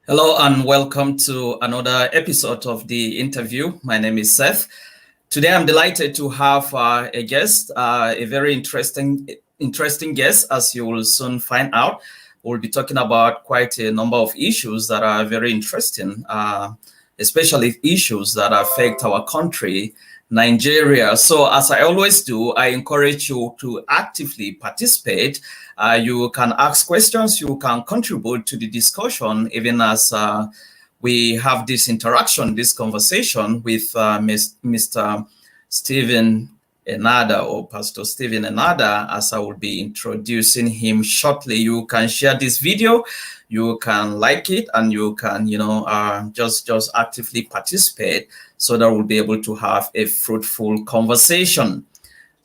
Hello and welcome to another episode of the interview. My name is Seth. Today I'm delighted to have a guest, a very interesting guest, as you will soon find out. We'll be talking about quite a number of issues that are very interesting, especially issues that affect our country, Nigeria. So, as I always do, I encourage you to actively participate. You can ask questions, you can contribute to the discussion, even as we have this interaction, this conversation with Mr. Stephen Enada, or Pastor Stephen Enada, as I will be introducing him shortly. You can share this video, you can like it, and you can, just actively participate so that we'll be able to have a fruitful conversation.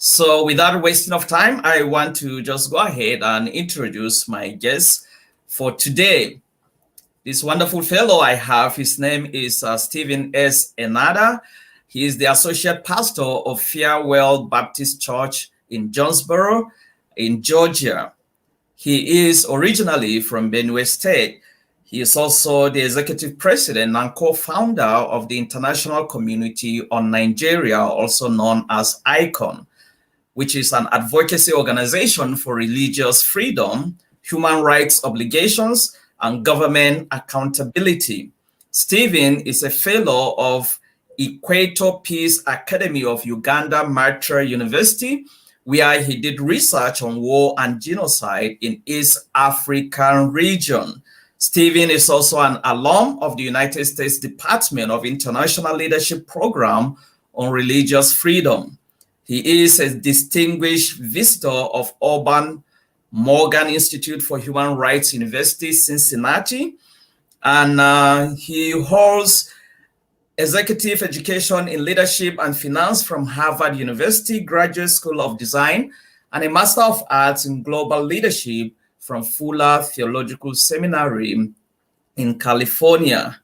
So without wasting of time, I want to just go ahead and introduce my guest for today. This wonderful fellow I have, his name is Stephen S. Enada. He is the associate pastor of Farewell Baptist Church in Jonesboro, in Georgia. He is originally from Benue State. He is also the executive president and co-founder of the International Community on Nigeria, also known as ICON, which is an advocacy organization for religious freedom, human rights obligations, and government accountability. Stephen is a fellow of Equator Peace Academy of Uganda Martyr University, where he did research on war and genocide in East African region. Stephen is also an alum of the United States Department of International Leadership Program on Religious Freedom. He is a distinguished visitor of Urban Morgan Institute for Human Rights University, Cincinnati, and he holds executive education in leadership and finance from Harvard University Graduate School of Design, and a Master of Arts in Global Leadership from Fuller Theological Seminary in California.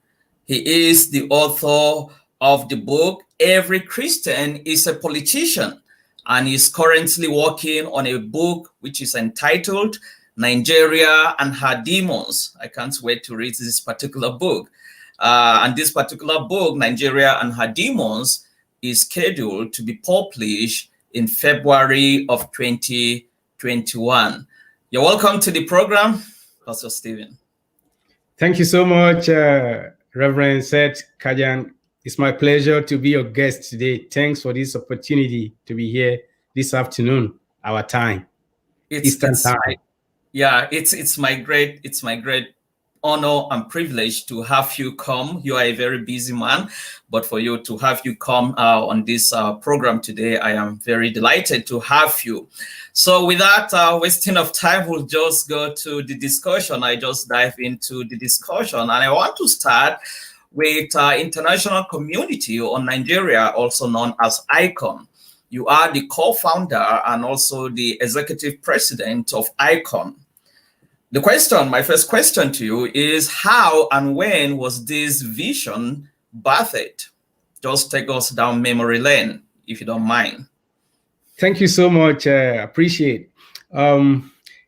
He is the author of the book, Every Christian is a Politician, and is currently working on a book which is entitled Nigeria and Her Demons. I can't wait to read this particular book. And this particular book, Nigeria and Her Demons, is scheduled to be published in February of 2021. You're welcome to the program, Pastor Stephen. Thank you so much, Reverend Seth Kajan. It's my pleasure to be your guest today. Thanks for this opportunity to be here this afternoon, our time, Eastern time. It's my great honor and privilege to have you come. You are a very busy man, but for you to have you come on this program today, I am very delighted to have you. So without wasting of time, we'll just go to the discussion. I just dive into the discussion, and I want to start with International Community on Nigeria, also known as ICON. You are the co-founder and also the executive president of ICON. My first question to you is, how and when was this vision birthed? Just take us down memory lane, if you don't mind. Thank you so much. Appreciate.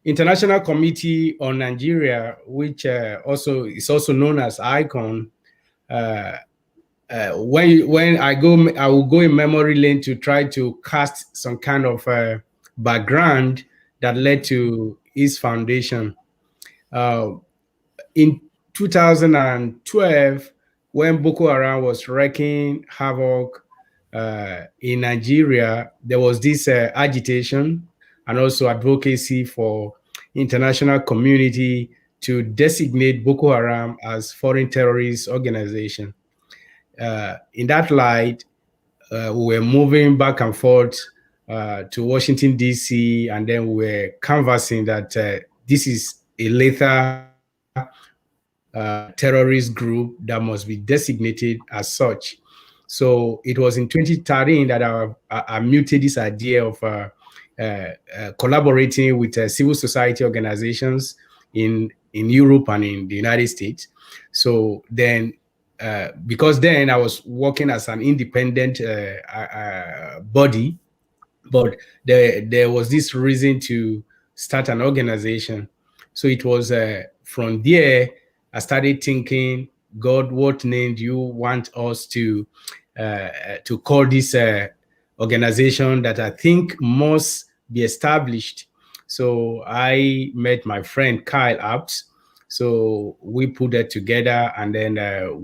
International Committee on Nigeria, which also is also known as ICON. When I will go in memory lane to try to cast some kind of background that led to its foundation. In 2012, when Boko Haram was wreaking havoc in Nigeria, there was this agitation and also advocacy for international community to designate Boko Haram as foreign terrorist organization. In that light, we were moving back and forth to Washington, D.C., and then we were canvassing that this is a lethal terrorist group that must be designated as such. So it was in 2013 that I muted this idea of collaborating with civil society organizations in Europe and in the United States. So then, because then I was working as an independent body, but there was this reason to start an organization. So it was from there I started thinking, God, what name do you want us to call this organization that I think must be established? So I met my friend Kyle Apps. So we put that together, and then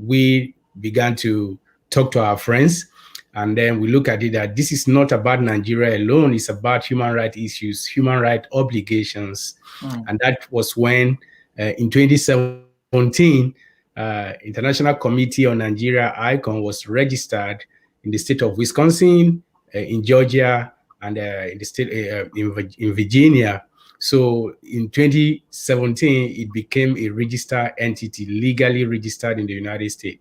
we began to talk to our friends. And then we look at it that this is not about Nigeria alone. It's about human rights issues, human rights obligations. And that was when in 2017, International Committee on Nigeria ICON was registered in the state of Wisconsin, in Georgia, and in the state in Virginia. So in 2017, it became a registered entity, legally registered in the United States.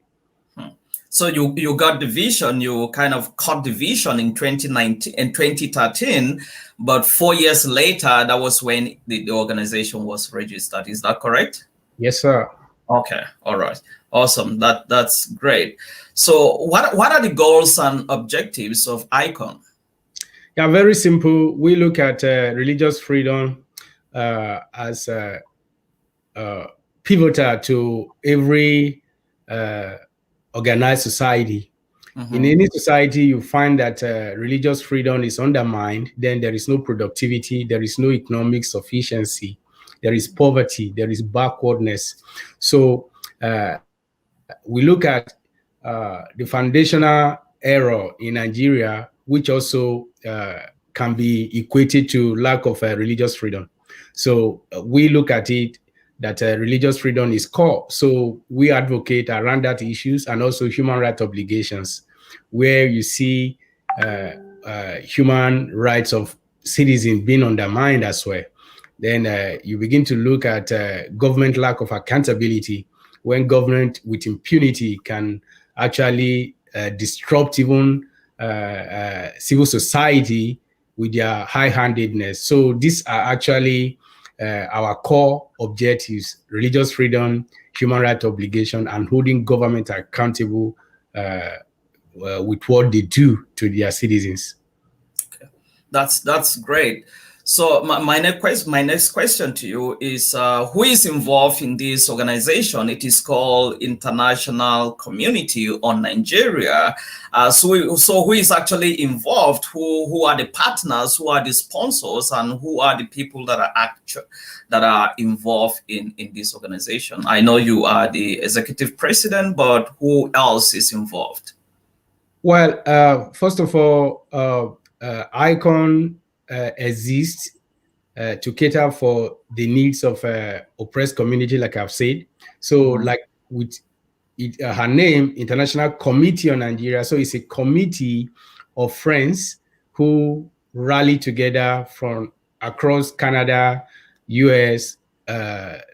So you got the vision, you kind of caught the vision in 2019 and 2013, but 4 years later, that was when the organization was registered. Is that correct? Yes, sir. Okay, all right, awesome. That's great. So what are the goals and objectives of ICON? Yeah, very simple. We look at religious freedom as pivotal to every organized society. In any society, you find that religious freedom is undermined, then there is no productivity, there is no economic sufficiency, there is poverty, there is backwardness. So we look at the foundational error in Nigeria, which also can be equated to lack of religious freedom. So we look at it that religious freedom is core. So we advocate around that issues, and also human rights obligations, where you see human rights of citizens being undermined as well. Then you begin to look at government lack of accountability, when government with impunity can actually disrupt even civil society with their high-handedness. So these are actually our core objectives: religious freedom, human rights obligation, and holding government accountable with what they do to their citizens. Okay. That's great. So my next question to you is, who is involved in this organization? It is called International Community on Nigeria. So who is actually involved? Who are the partners? Who are the sponsors? And who are the people that are involved in this organization? I know you are the executive president, but who else is involved? Well, first of all, ICON exists to cater for the needs of oppressed community, like I've said. So like with it, her name, International Committee on Nigeria. So it's a committee of friends who rally together from across Canada, US,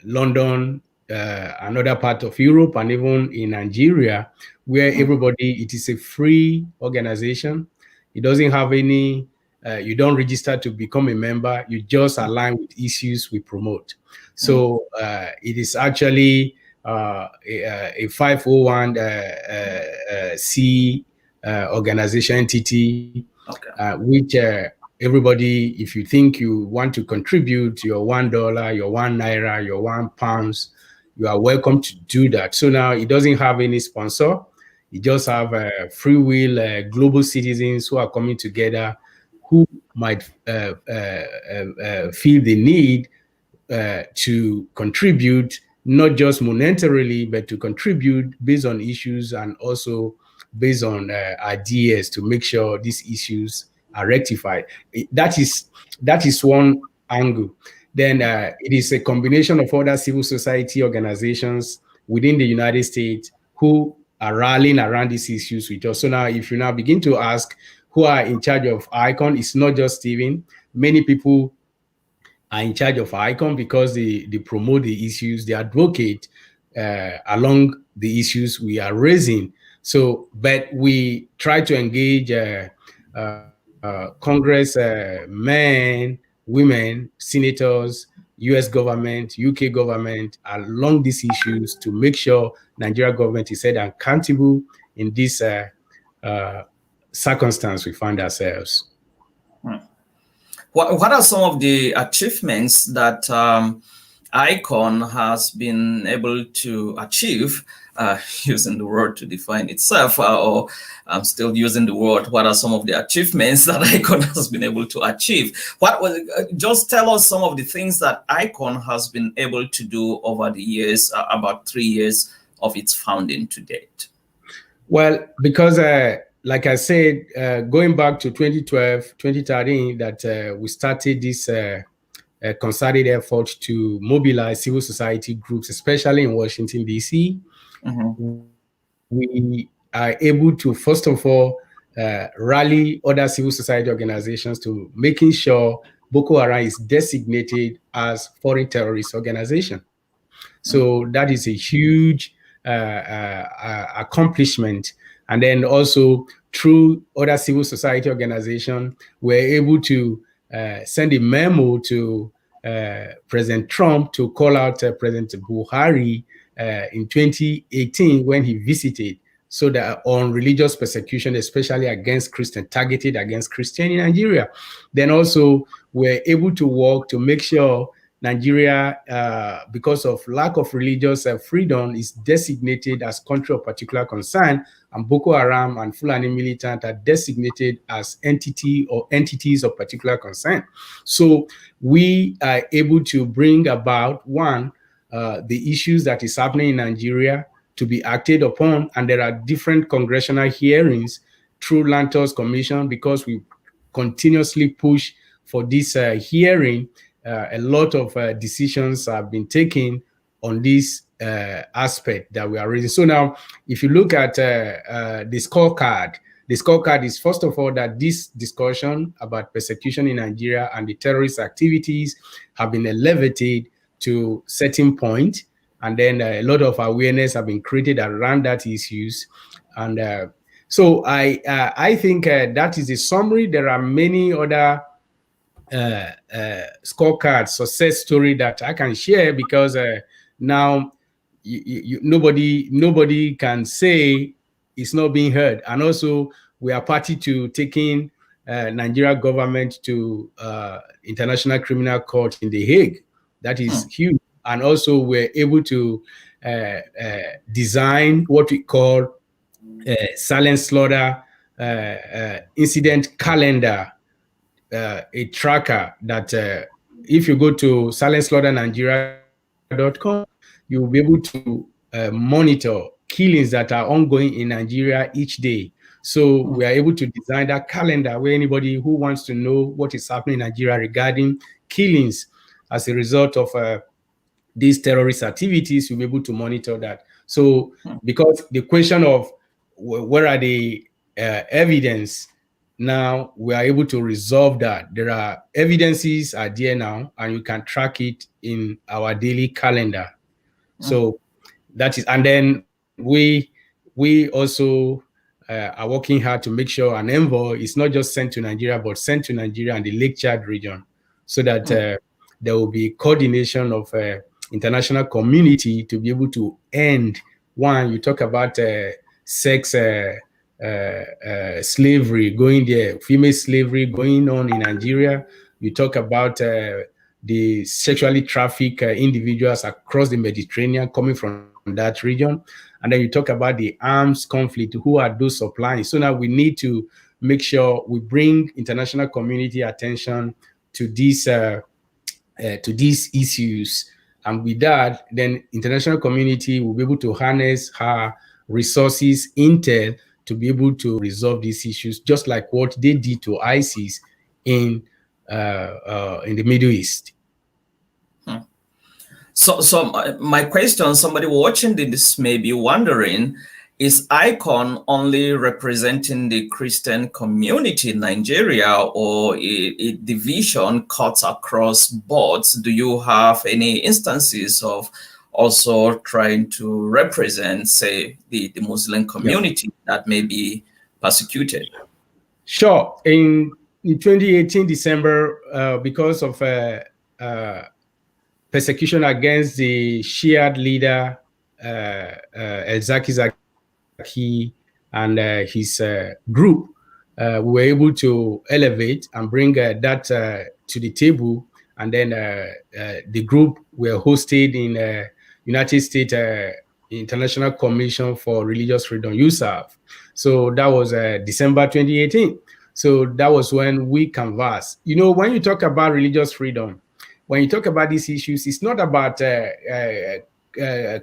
London, another part of Europe, and even in Nigeria, where everybody, it is a free organization. It doesn't have any you don't register to become a member. You just align with issues we promote. So it is actually a 501c organization entity, which everybody, if you think you want to contribute your $1, your £1, your £1, you are welcome to do that. So now it doesn't have any sponsor. It just have free will global citizens who are coming together, who might feel the need to contribute, not just monetarily, but to contribute based on issues and also based on ideas to make sure these issues are rectified. That is one angle. Then it is a combination of other civil society organizations within the United States who are rallying around these issues with us. So now, if you now begin to ask who are in charge of ICON, it's not just Stephen. Many people are in charge of ICON because they promote the issues, they advocate along the issues we are raising. So, but we try to engage Congress men, women, senators, US government, UK government along these issues to make sure Nigeria government is held accountable in this circumstance we find ourselves. What are some of the achievements that ICON has been able to achieve, using the word to define itself, or I'm still using the word, what are some of the achievements that ICON has been able to achieve? What was, just tell us some of the things that ICON has been able to do over the years, about 3 years of its founding to date. Well, because like I said, going back to 2012, 2013, that we started this a concerted effort to mobilize civil society groups, especially in Washington, D.C. We are able to, first of all, rally other civil society organizations to making sure Boko Haram is designated as foreign terrorist organization. So that is a huge accomplishment. And then also through other civil society organizations, we're able to send a memo to President Trump to call out President Buhari in 2018 when he visited, so that on religious persecution, especially against Christian, targeted against Christian in Nigeria. Then also we're able to work to make sure Nigeria, because of lack of religious freedom, is designated as country of particular concern, and Boko Haram and Fulani militant are designated as entity or entities of particular concern. So we are able to bring about, one, the issues that is happening in Nigeria to be acted upon, and there are different congressional hearings through Lantos Commission, because we continuously push for this hearing. A lot of decisions have been taken on this aspect that we are raising. So now, if you look at the scorecard is, first of all, that this discussion about persecution in Nigeria and the terrorist activities have been elevated to certain point, and then a lot of awareness have been created around that issues. And so I think that is a summary. There are many other scorecard success story that I can share, because now nobody can say it's not being heard. And also we are party to taking Nigeria government to International Criminal Court in The Hague. That is huge. And also we're able to design what we call silent slaughter incident calendar, a tracker that if you go to silenceslaughternigeria.com, you will be able to monitor killings that are ongoing in Nigeria each day. So we are able to design that calendar where anybody who wants to know what is happening in Nigeria regarding killings as a result of these terrorist activities, you'll be able to monitor that. So because the question of where are the evidence, now we are able to resolve that. There are evidences are there now, and you can track it in our daily calendar. So that is, and then we also are working hard to make sure an envoy is not just sent to Nigeria, but sent to Nigeria and the Lake Chad region, so that there will be coordination of international community to be able to end. One, you talk about sex slavery going there, female slavery going on in Nigeria. You talk about the sexually trafficked individuals across the Mediterranean coming from that region. And then you talk about the arms conflict, who are those supplying. So now we need to make sure we bring international community attention to these issues. And with that, then international community will be able to harness her resources, intel, to be able to resolve these issues, just like what they did to ISIS in the Middle East. So my question, somebody watching this may be wondering, is ICON only representing the Christian community in Nigeria, or a division cuts across boards? Do you have any instances of also trying to represent, say, the Muslim community that may be persecuted? Sure. In 2018 December, because of persecution against the Shia leader El-Zaki Zaki and his group, we were able to elevate and bring that to the table and then the group were hosted in United States International Commission for Religious Freedom, USAF. So that was December 2018. So that was when we canvassed. You know, when you talk about religious freedom, when you talk about these issues, it's not about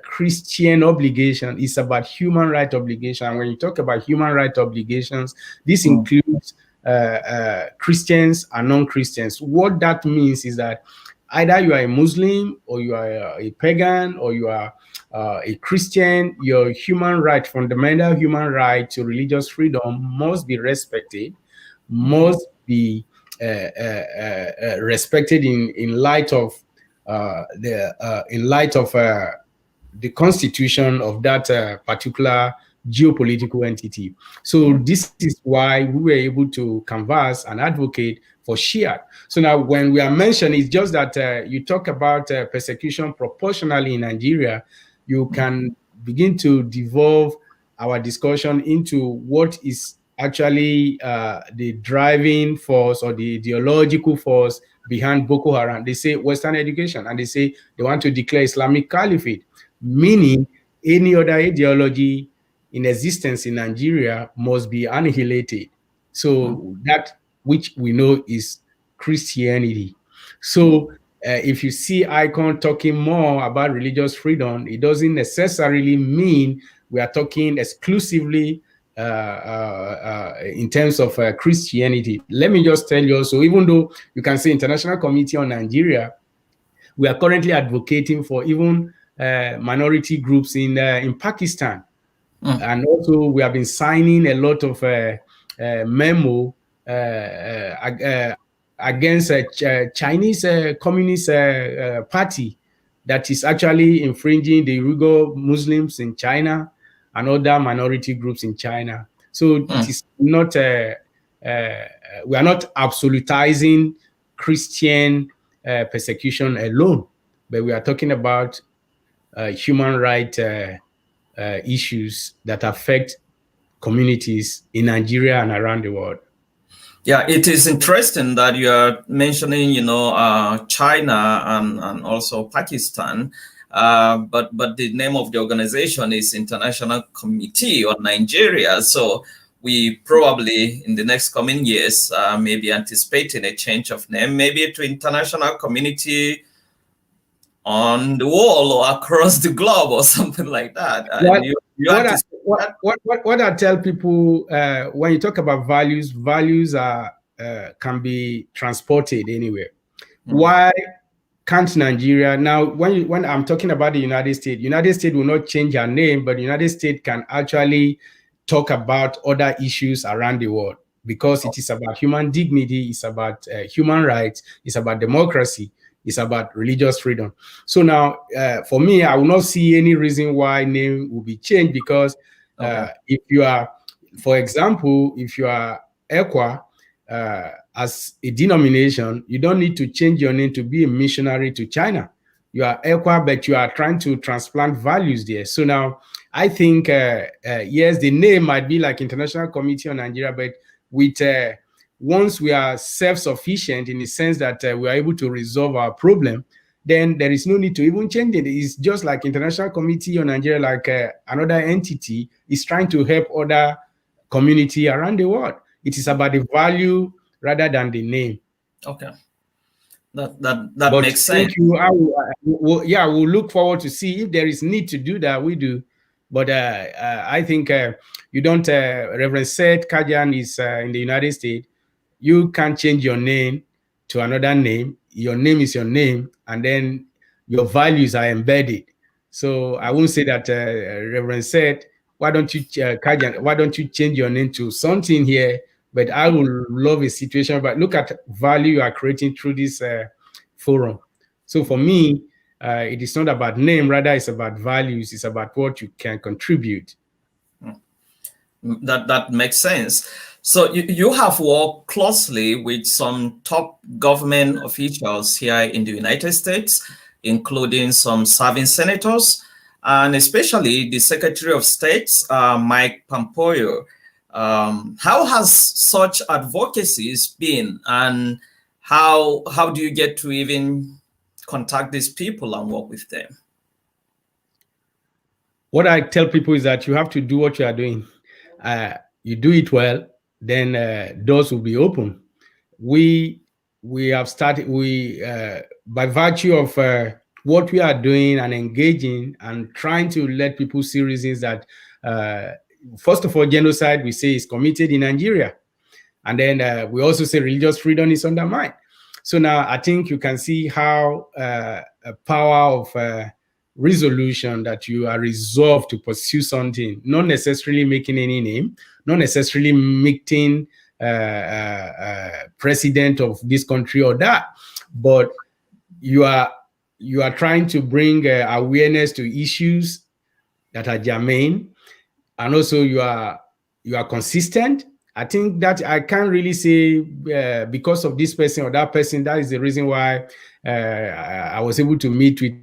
Christian obligation, it's about human right obligation. And when you talk about human right obligations, this includes Christians and non-Christians. What that means is that either you are a Muslim or you are a pagan or you are a Christian, your human right, fundamental human right to religious freedom must be respected, must be respected in light of the constitution of that particular geopolitical entity. So this is why we were able to canvass and advocate for Shia. So now when we are mentioning, it's just that you talk about persecution proportionally in Nigeria, you can begin to devolve our discussion into what is actually the driving force or the ideological force behind Boko Haram. They say Western education, and they say they want to declare Islamic Caliphate, meaning any other ideology in existence in Nigeria must be annihilated. So that which we know is Christianity. So if you see Icon talking more about religious freedom, it doesn't necessarily mean we are talking exclusively in terms of Christianity. Let me just tell you also, even though you can say International Committee on Nigeria, we are currently advocating for even minority groups in Pakistan. And also we have been signing a lot of memo against Chinese Communist Party that is actually infringing the Uyghur Muslims in China and other minority groups in China. So it is not, we are not absolutizing Christian persecution alone, but we are talking about human rights issues that affect communities in Nigeria and around the world. Yeah, it is interesting that you are mentioning, you know, China and also Pakistan, but the name of the organization is International Committee on Nigeria. So we probably in the next coming years may be anticipating a change of name, maybe to International Community on the wall or across the globe or something like that. What I tell people when you talk about values, values are can be transported anywhere. Why can't Nigeria now? When I'm talking about the United States will not change her name, but the United States can actually talk about other issues around the world because it is about human dignity, it's about human rights, it's about democracy. It's about religious freedom. So now, for me, I will not see any reason why name will be changed because if you are, for example, if you are ECWA as a denomination, you don't need to change your name to be a missionary to China. You are ECWA, but you are trying to transplant values there. So now, I think, yes, the name might be like International Committee on Nigeria, but with once we are self-sufficient in the sense that we are able to resolve our problem, then there is no need to even change it. It's just like International Committee on Nigeria, like another entity is trying to help other community around the world. It is about the value rather than the name. Okay. That makes sense. Thank you. We'll look forward to see if there is need to do that, we do. But I think you don't, Reverend Seth Kajan is in the United States. You can't change your name to another name. Your name is your name, and then your values are embedded. So I won't say that Reverend said, why don't you, Kajan, why don't you change your name to something here? But I will love a situation, but look at value you are creating through this forum. So for me, it is not about name, rather it's about values. It's about what you can contribute. That makes sense. So you have worked closely with some top government officials here in the United States, including some serving senators, and especially the Secretary of State, Mike Pompeo. How has such advocacies been, and how do you get to even contact these people and work with them? What I tell people is that you have to do what you are doing. You do it well, then doors will be open. We have started. By virtue of what we are doing and engaging and trying to let people see reasons that, first of all, genocide we say is committed in Nigeria, and then we also say religious freedom is undermined. So now I think you can see how a power of resolution, that you are resolved to pursue something, not necessarily making any name, not necessarily making president of this country or that, but you are trying to bring awareness to issues that are germane, and also you are consistent. I think that I can't really say because of this person or that person. That is the reason why I was able to meet with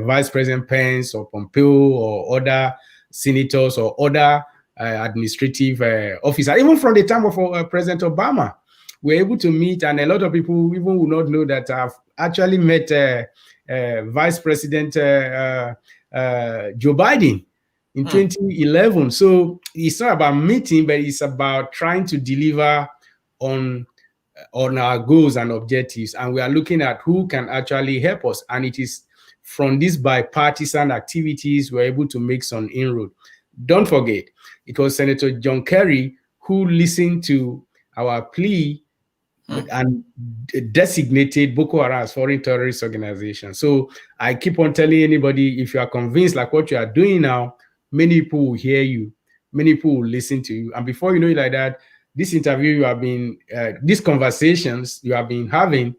Vice President Pence or Pompeo or other senators or other administrative officers. Even from the time of President Obama, we were able to meet, and a lot of people even will not know that I've actually met Vice President Joe Biden in 2011. So it's not about meeting, but it's about trying to deliver on our goals and objectives. And we are looking at who can actually help us. And it is from these bipartisan activities we're able to make some inroad. Don't forget, it was Senator John Kerry who listened to our plea and designated Boko Haram as foreign terrorist organization. So I keep on telling anybody, if you are convinced like what you are doing now, many people will hear you, many people will listen to you. And before you know it like that, this interview you have been, these conversations you have been having,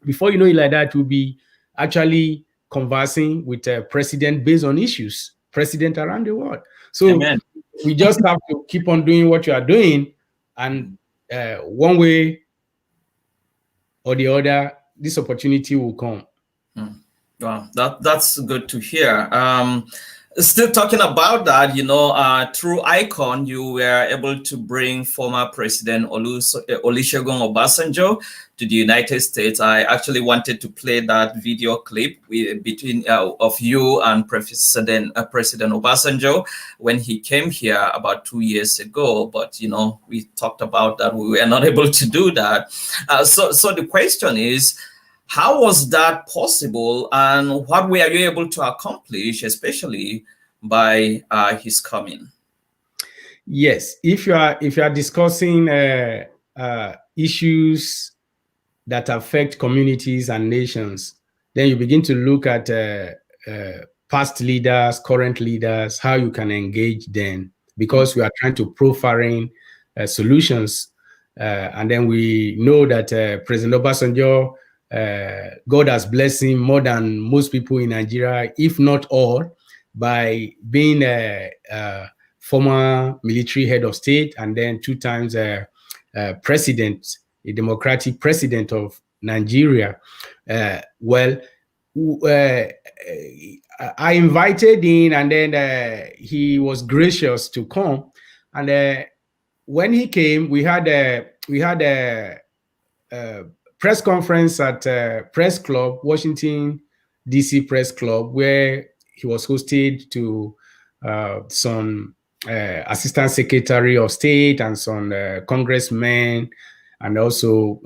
before you know it like that, will be actually conversing with a president based on issues, president around the world. So Amen. we just have to keep on doing what you are doing, and one way or the other, this opportunity will come. Wow, that's good to hear. Still talking about that, through ICON, you were able to bring former President Olusegun Obasanjo to the United States. I actually wanted to play that video clip between of you and President Obasanjo when he came here about 2 years ago. But we talked about that. We were not able to do that. So the question is, how was that possible, and what were you able to accomplish, especially by his coming? Yes, if you are discussing issues that affect communities and nations, then you begin to look at past leaders, current leaders, how you can engage them, because we are trying to profile solutions, and then we know that President Obasanjo, God has blessed him more than most people in Nigeria, if not all, by being a former military head of state, and then 2 times president, a democratic president of Nigeria. I invited him, and then he was gracious to come. And when he came, we had a press conference at Press Club, Washington, D.C. Press Club, where he was hosted to some Assistant Secretary of State and some congressmen, and also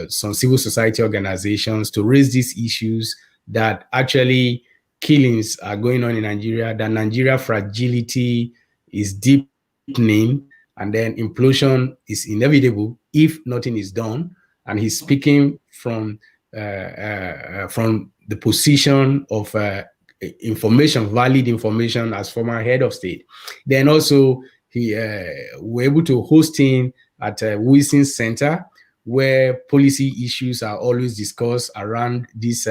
some civil society organizations, to raise these issues that actually killings are going on in Nigeria, that Nigeria fragility is deepening, and then implosion is inevitable if nothing is done. And he's speaking from the position of information, valid information, as former head of state. Then also he were able to host him at Wilson Center, where policy issues are always discussed around these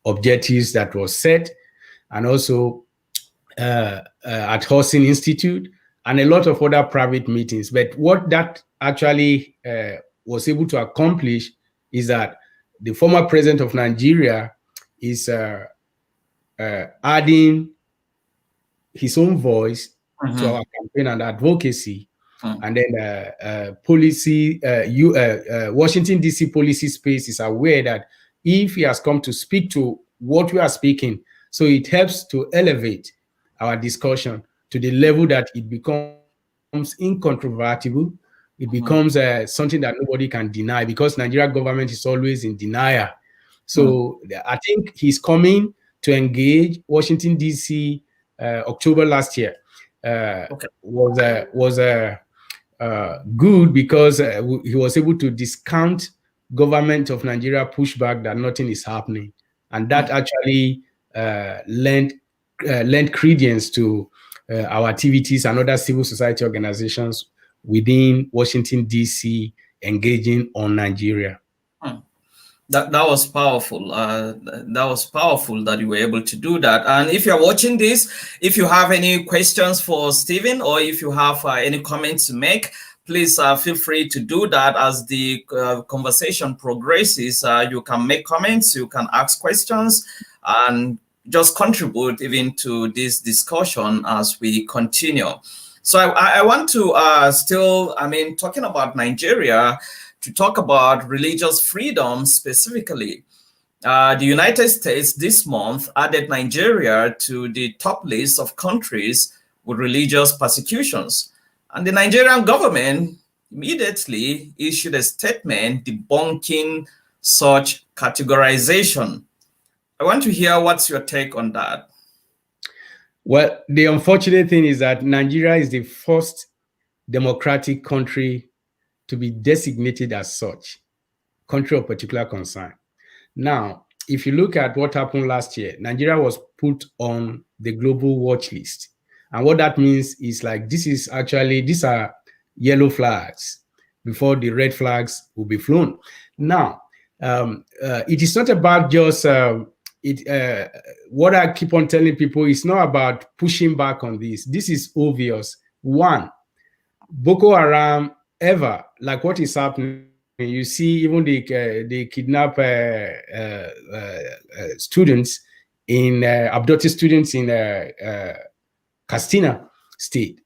objectives that was set, and also at Hudson Institute, and a lot of other private meetings. But what that actually was able to accomplish is that the former president of Nigeria is adding his own voice to our campaign and advocacy. And then Washington, D.C. policy space is aware that if he has come to speak to what we are speaking, so it helps to elevate our discussion to the level that it becomes incontrovertible. It becomes something that nobody can deny, because Nigeria government is always in denial. So I think he's coming to engage. Washington, D.C., October last year was good, because he was able to discount government of Nigeria pushback that nothing is happening, and that actually lent credence to our activities and other civil society organizations within Washington, D.C. engaging on Nigeria. That was powerful. That was powerful that you were able to do that. And if you're watching this, if you have any questions for Stephen, or if you have any comments to make, please feel free to do that. As the conversation progresses, you can make comments, you can ask questions, and just contribute even to this discussion as we continue. So I want to talking about Nigeria, to talk about religious freedom specifically. The United States this month added Nigeria to the top list of countries with religious persecutions. And the Nigerian government immediately issued a statement debunking such categorization. I want to hear what's your take on that. Well, the unfortunate thing is that Nigeria is the first democratic country to be designated as such, country of particular concern. Now, if you look at what happened last year, Nigeria was put on the global watch list. And what that means is, like, these are yellow flags before the red flags will be flown. Now, it is not about just, what I keep on telling people, it's not about pushing back on this. This is obvious. One, Boko Haram, ever, like what is happening, you see even the kidnap students abducted students in Katsina State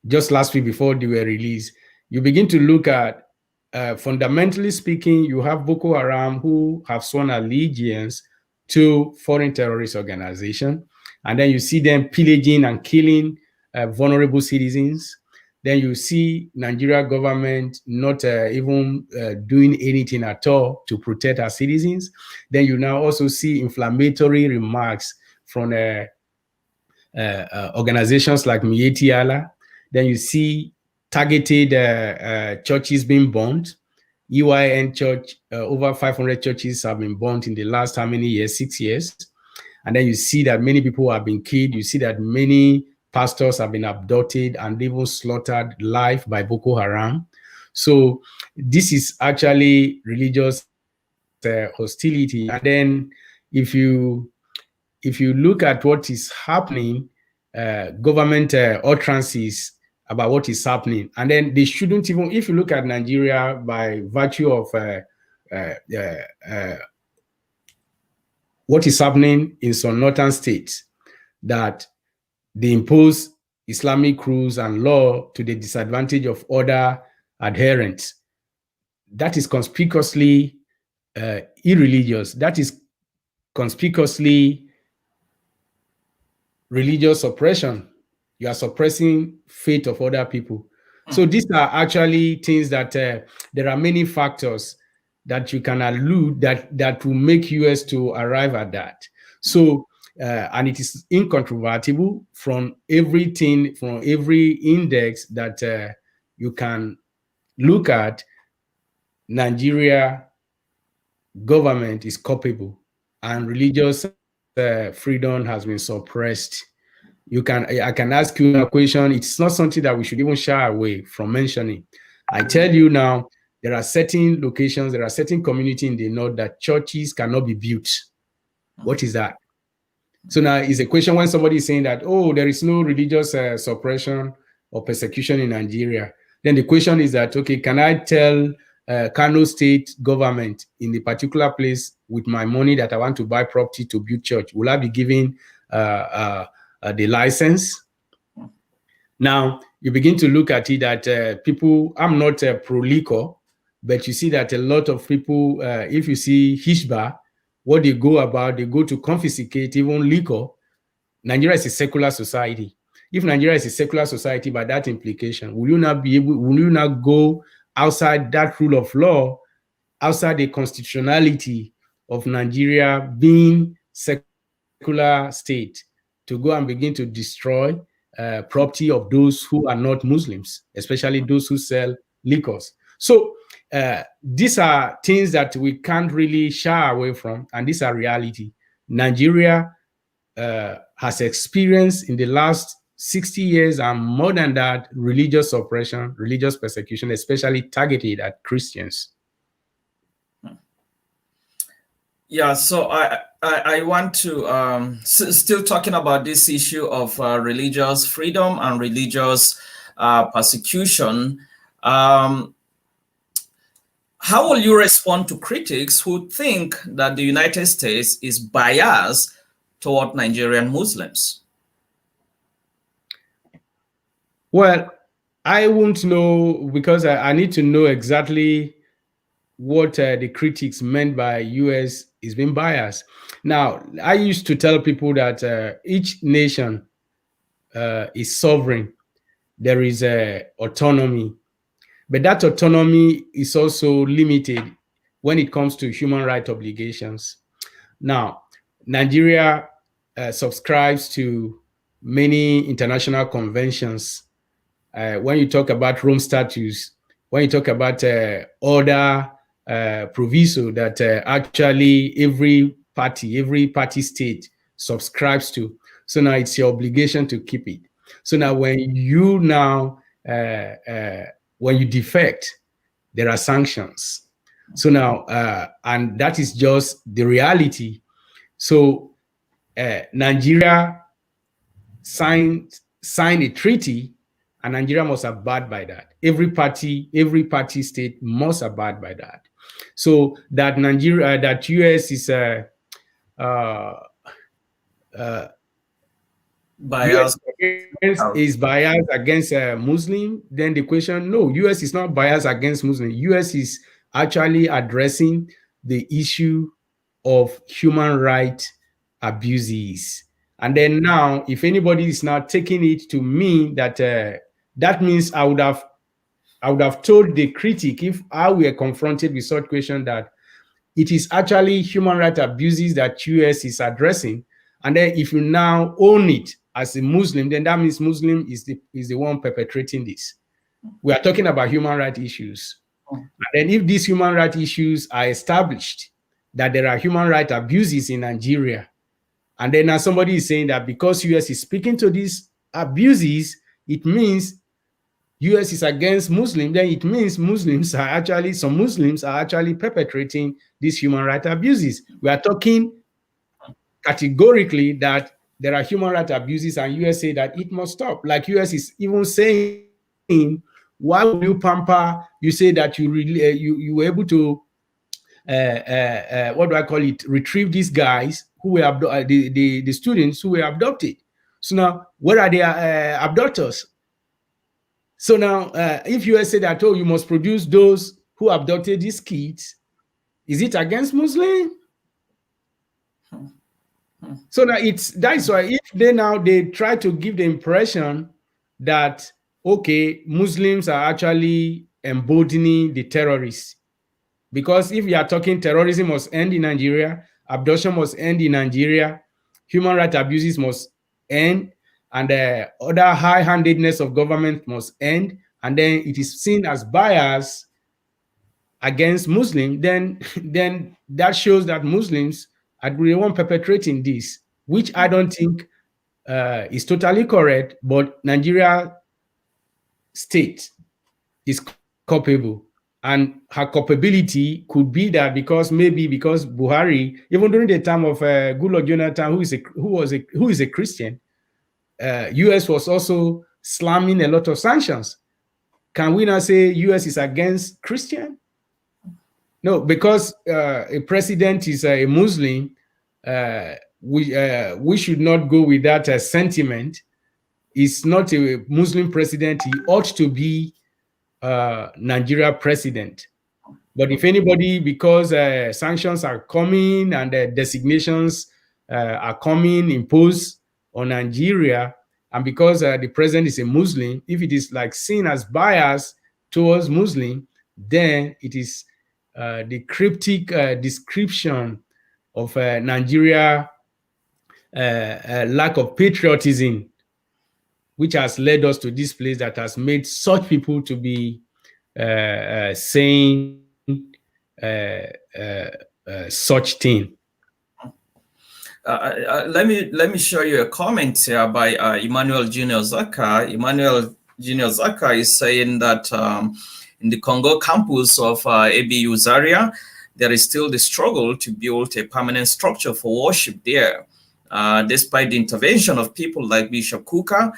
just last week before they were released. You begin to look at, fundamentally speaking, you have Boko Haram, who have sworn allegiance to foreign terrorist organization, and then you see them pillaging and killing vulnerable citizens. Then you see Nigeria government not even doing anything at all to protect our citizens. Then you now also see inflammatory remarks from organizations like Militia. Then you see targeted churches being burned. EYN Church, over 500 churches have been burned in the last how many years? 6 years. And then you see that many people have been killed. You see that many pastors have been abducted and even slaughtered live by Boko Haram. So this is actually religious hostility. And then if you look at what is happening, government utterances about what is happening, and then they shouldn't even, if you look at Nigeria by virtue of what is happening in some northern states, that they impose Islamic rules and law to the disadvantage of other adherents. That is conspicuously irreligious. That is conspicuously religious oppression. You are suppressing faith of other people. So these are actually things that there are many factors that you can allude that will make US to arrive at that. So and it is incontrovertible from everything, from every index that you can look at. Nigeria government is culpable, and religious freedom has been suppressed. I can ask you a question. It's not something that we should even shy away from mentioning. I tell you now, there are certain locations, there are certain communities in the north that churches cannot be built. What is that? So now it's a question when somebody is saying that, oh, there is no religious suppression or persecution in Nigeria. Then the question is that, okay, can I tell Kano State government in the particular place with my money that I want to buy property to build church? Will I be giving the license? Now, you begin to look at it that people, I'm not pro-liquor, but you see that a lot of people, if you see Hishba, what they go about, they go to confiscate even liquor. Nigeria is a secular society. If Nigeria is a secular society, by that implication, will you not go outside that rule of law, outside the constitutionality of Nigeria being secular state, to go and begin to destroy property of those who are not Muslims, especially those who sell liquors? So these are things that we can't really shy away from, and these are reality. Nigeria has experienced in the last 60 years and more than that, religious oppression, religious persecution, especially targeted at Christians. Yeah, so I want to still talking about this issue of religious freedom and religious persecution. How will you respond to critics who think that the United States is biased toward Nigerian Muslims? Well, I won't know, because I need to know exactly what the critics meant by US is being biased. Now, I used to tell people that each nation is sovereign. There is autonomy, but that autonomy is also limited when it comes to human rights obligations. Now, Nigeria subscribes to many international conventions. When you talk about Rome Statutes, when you talk about other proviso that actually every party state subscribes to. So now it's your obligation to keep it. So now when you defect, there are sanctions. So now, and that is just the reality. So Nigeria signed a treaty, and Nigeria must abide by that. Every party state must abide by that. So that US is biased against Muslim, then the question, no, US is not biased against Muslim. US is actually addressing the issue of human rights abuses. And then now, if anybody is now taking it to mean that that means I would have told the critic, if I were confronted with such question, that it is actually human rights abuses that US is addressing. And then if you now own it as a Muslim, then that means Muslim is the one perpetrating this. We are talking about human rights issues. And then if these human rights issues are established, that there are human rights abuses in Nigeria, and then now somebody is saying that because US is speaking to these abuses, it means US is against Muslims, then it means some Muslims are actually perpetrating these human rights abuses. We are talking categorically that there are human rights abuses, and US say that it must stop. Like US is even saying, why will you pamper? You say that you were able to retrieve these guys who were the students who were abducted. So now, where are their abductors? So now, if US say that, oh, you must produce those who abducted these kids, is it against Muslim? So now that's why if they try to give the impression that, okay, Muslims are actually emboldening the terrorists. Because if you are talking terrorism must end in Nigeria, abduction must end in Nigeria, human rights abuses must end, and other high-handedness of government must end, and then it is seen as bias against Muslims, then that shows that Muslims are the one perpetrating this, which I don't think is totally correct, but Nigeria state is culpable. And her culpability could be that because Buhari, even during the time of Goodluck Jonathan, who is a Christian, US was also slamming a lot of sanctions. Can we now say US is against Christian? No, because a president is a Muslim, we should not go with that sentiment. is not a Muslim president, he ought to be Nigeria president. But if anybody, because sanctions are coming and designations are coming imposed on Nigeria, and because the president is a Muslim, if it is like seen as bias towards Muslim, then it is the cryptic description of Nigeria lack of patriotism, which has led us to this place that has made such people to be saying such thing. Let me show you a comment here by Emmanuel Junior Zaka. Emmanuel Junior Zaka is saying that in the Congo campus of ABU Zaria, there is still the struggle to build a permanent structure for worship there. Despite the intervention of people like Bishop Kuka,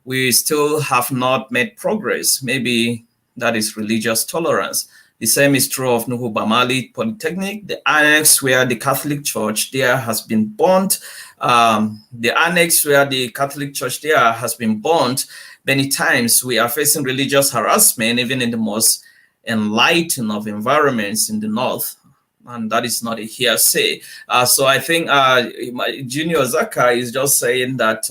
we still have not made progress. Maybe that is religious tolerance. The same is true of Nuhu Bamali Polytechnic, the annex where the Catholic Church there has been burnt. The annex where the Catholic Church there has been burnt many times. We are facing religious harassment, even in the most enlightened of environments in the north. And that is not a hearsay. So I think Junior Zaka is just saying that,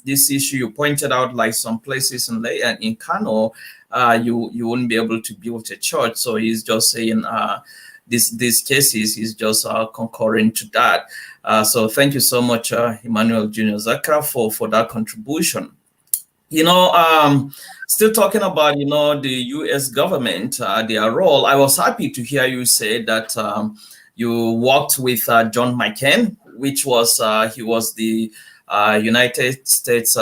this issue you pointed out, like some places in Kano, you wouldn't be able to build a church. So he's just saying these cases, he's just concurring to that. So thank you so much, Emmanuel Junior Zaka, for that contribution. Still talking about, the U.S. government, their role. I was happy to hear you say that you worked with John McCain, which was, he was the United States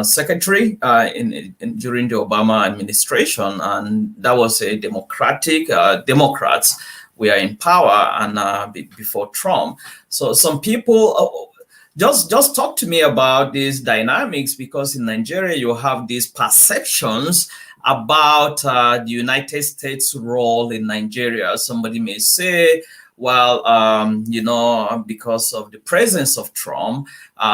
secretary during the Obama administration. And that was a Democrats were in power and before Trump. So some people... Just talk to me about these dynamics, because in Nigeria you have these perceptions about the United States' role in Nigeria. Somebody may say, well, because of the presence of Trump,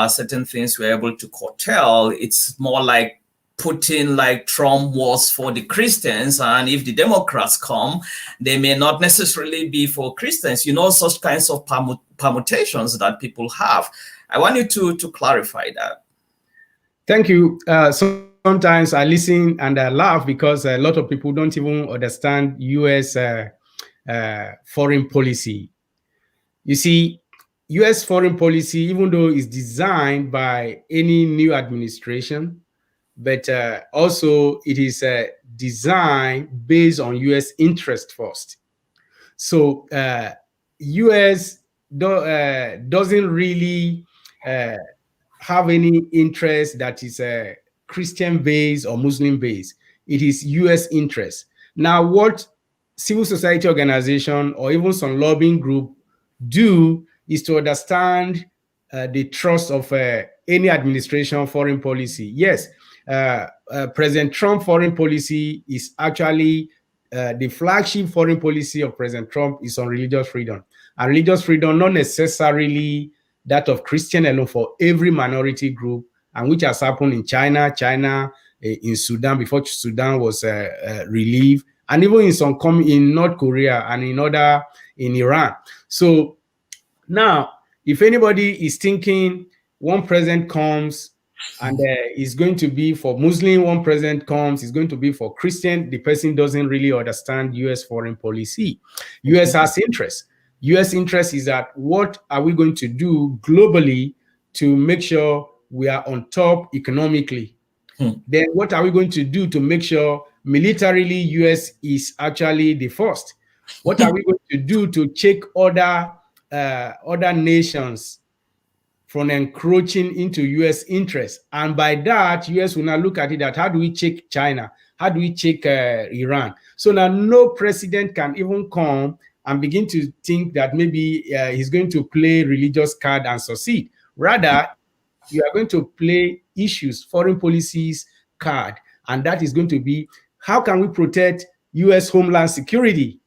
certain things were able to curtail. It's more like Putin, like Trump was for the Christians, and if the Democrats come, they may not necessarily be for Christians. Such kinds of permutations that people have. I want you to clarify that. Thank you. Sometimes I listen and I laugh because a lot of people don't even understand U.S. Foreign policy. You see, U.S. foreign policy, even though it's designed by any new administration, but also it is designed based on U.S. interest first. So U.S. doesn't really have any interest that is Christian based or Muslim based. It is U.S. interest. Now, what civil society organization or even some lobbying group do is to understand the trust of any administration foreign policy. Yes, President Trump foreign policy is actually the flagship foreign policy of President Trump is on religious freedom. And religious freedom, not necessarily that of Christian alone, for every minority group, and which has happened in China, in Sudan, before Sudan was relieved, and even in North Korea and in Iran. So now, if anybody is thinking one president comes and is going to be for Muslim, one president comes, is going to be for Christian, the person doesn't really understand U.S. foreign policy. U.S. has interest. U.S. interest is that what are we going to do globally to make sure we are on top economically? Then what are we going to do to make sure militarily U.S. is actually the first? What are we going to do to check other nations from encroaching into U.S. interests? And by that, U.S. will now look at it that how do we check China? How do we check Iran? So now no president can even come and begin to think that maybe he's going to play religious card and succeed. Rather, you are going to play issues, foreign policies card, and that is going to be, how can we protect U.S. homeland security?